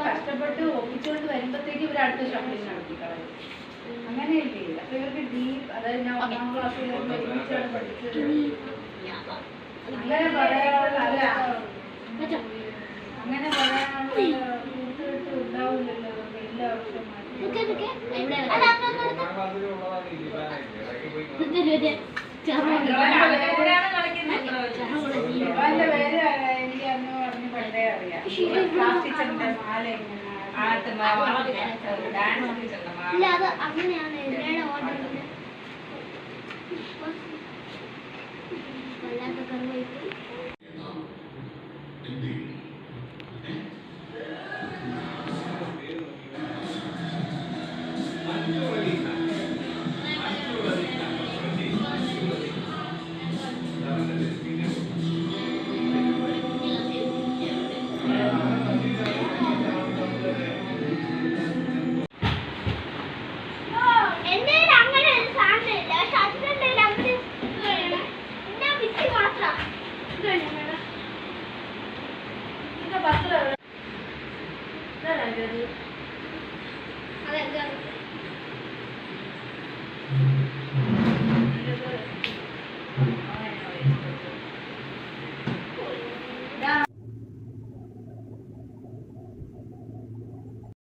കഷ്ടപ്പെട്ട് ഒപ്പിച്ചുകൊണ്ട് വരുമ്പോഴത്തേക്ക് ഇവർ അടുത്ത ഷഫ്ലിംഗ് നടത്തി കളയും. അങ്ങനെയല്ലേ? അപ്പൊ ഇവർക്ക് ഡീപ്പ്, അതായത് ഞാൻ 1ാം ക്ലാസ്സിൽ പഠിച്ചത് അങ്ങനെ പറയാനുള്ള അങ്ങനെ പറയാനുള്ള കൂട്ടുകെട്ട് ഉണ്ടാവില്ലല്ലോ. എല്ലാ വർഷവും അവന്റെ പേര് എനിക്ക് അന്ന് പറഞ്ഞ് പണ്ടേ അറിയാം. ക്ലാസ് ടീച്ചറിന്റെ മാല അങ്ങനെയാണ്